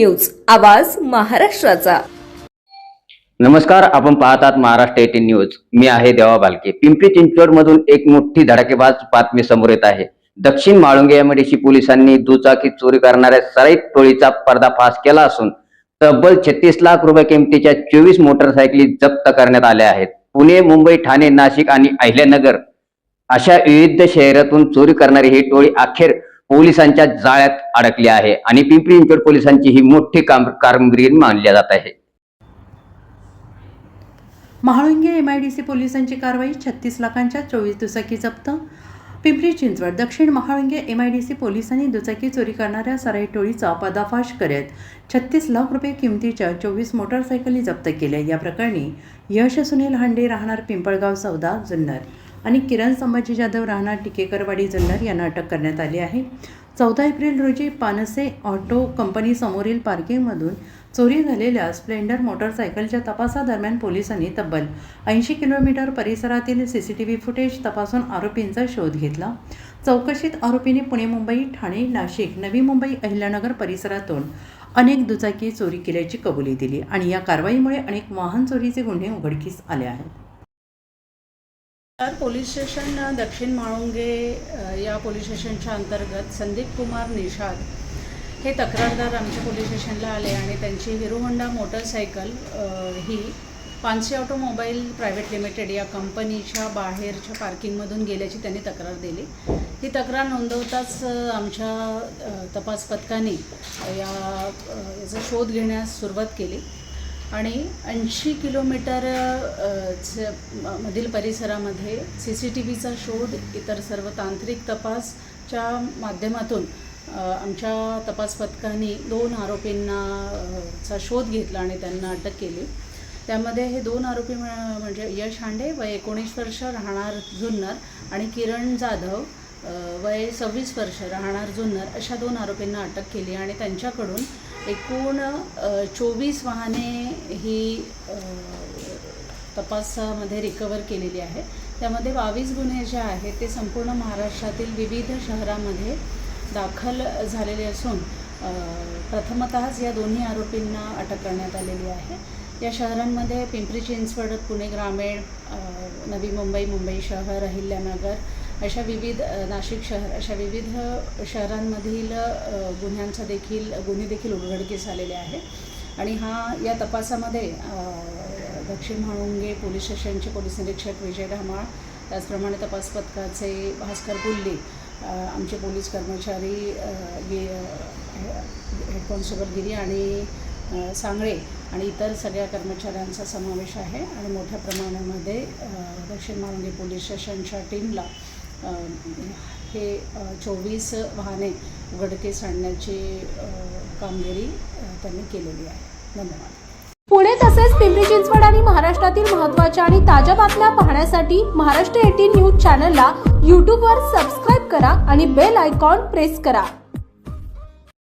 News, आवाज महाराष्ट्राचा। नमस्कार, आपण पाहतात महाराष्ट्र 18 न्यूज। मी आहे देवा बालके। पिंपरी चिंचवड मधून एक मोठी धडाकेबाज बातमी समोर येत आहे। दक्षिण माळुंगे एमआयडीसी पोलिसांनी दुचाकी चोरी करणाऱ्या सराईत टोळीचा पर्दाफाश केला असून तब्बल 36 लाख रुपये किमतीच्या 24 मोटरसायकली जप्त करण्यात आल्या आहेत। पुणे, मुंबई, ठाणे, नाशिक आणि अहिल्यानगर अशा विविध शहरातून चोरी करणारी ही टोळी अखेर पोलिसांच्या जाळ्यात अडकली आहे आणि पिंपरी चिंचवड पोलिसांची ही मोठी कामगिरी मानली जात आहे। म्हाळुंगे एमआयडीसी पोलिसांची कारवाई, 36 लाखांच्या 24 दुचाकी जप्त। पिंपरी चिंचवड दक्षिण महाळुंगे एमआयडीसी पोलिसांनी दुचाकी चोरी करणाऱ्या सराईत टोळीचा पर्दाफाश करत 36 लाख रुपये किमतीच्या 24 मोटरसायकली जप्त केल्या। या प्रकरणी यश सुनील हांडे राहणार पिंपळगाव सौदा जुन्नर आणि किरण संभाजी जाधव राहणार टिकेकरवाडी जुन्नर यांना अटक करण्यात आली आहे। 14 एप्रिल रोजी पानसे ऑटो कंपनी समोरील पार्किंगमधून चोरी झालेल्या स्प्लेंडर मोटरसायकलच्या तपासादरम्यान पोलिसांनी तब्बल 80 किलोमीटर परिसरातील सीसीटीव्ही फुटेज तपासून आरोपींचा शोध घेतला। चौकशीत आरोपींनी पुणे, मुंबई, ठाणे, नाशिक, नवी मुंबई, अहिल्यानगर परिसरातून अनेक दुचाकी चोरी केल्याची कबुली दिली आणि या कारवाईमुळे अनेक वाहन चोरीचे गुन्हे उघडकीस आले आहेत। पोलीस स्टेशन दक्षिण म्हाळुंगे या पोलीस स्टेशनच्या अंतर्गत संदीप कुमार निषाद हे तक्रारदार आमच्या पोलीस स्टेशनला आले आणि त्यांची हिरो होंडा मोटरसायकल ही पानसे ऑटोमोबाईल प्रायव्हेट लिमिटेड या कंपनीच्या बाहेरच्या पार्किंगमधून गेल्याची त्यांनी तक्रार दिली। ही तक्रार नोंदवताच आमच्या तपास पथकाने याचा शोध घेण्यास सुरुवात केली आणि 80 किलोमीटर मधील परिसरामध्ये CCTVचा शोध, इतर सर्व तांत्रिक तपासच्या माध्यमातून आमच्या तपास पथकाने 2 आरोपींचा शोध घेतला आणि त्यांना अटक केली। त्यामध्ये हे 2 आरोपी म्हणजे यश हांडे वय 19 वर्ष राहणार जुन्नर आणि किरण जाधव वय 26 वर्ष राहणार जुन्नर अशा 2 आरोपींना अटक केली आणि त्यांच्याकडून एकूण 24 वाहने ही तपासामध्ये रिकवर केलेली आहे। त्यामध्ये 22 गुन्हे जे आहेत ते संपूर्ण महाराष्ट्रातील विविध शहरामध्ये दाखल झालेले असून प्रथमतःच या दोन्ही आरोपींना अटक करण्यात आलेली आहे। या शहरांमध्ये पिंपरी चिंचवड, पुणे ग्रामीण, नवी मुंबई, मुंबई शहर, अहिल्यानगर अशा विविध, नाशिक शहर अशा विविध शहरांमधील गुन्हे देखील उघडकीस आलेले आहे आणि या तपासामध्ये दक्षिण म्हाळुंगे पोलीस स्टेशनचे पोलीस निरीक्षक विजय धामाळ, त्याचप्रमाणे तपास पथकाचे भास्कर गुल्ली, आमचे पोलीस कर्मचारी हेड कॉन्स्टेबल गिरी आणि सांगळे आणि इतर सगळ्या कर्मचाऱ्यांचा समावेश आहे आणि मोठ्या प्रमाणामध्ये दक्षिण म्हाळुंगे पोलीस स्टेशनच्या टीमला हे 24 वाहने उघडकीस आणण्याची कामगिरी त्यांनी केलेली आहे। धन्यवाद। पुणे तसेच पिंपरी चिंचवड आणि महाराष्ट्रातील महत्त्वाच्या आणि ताज्या बातम्या पाहण्यासाठी महाराष्ट्र 18 न्यूज चॅनलला YouTube वर सबस्क्राईब करा आणि बेल आयकॉन प्रेस करा।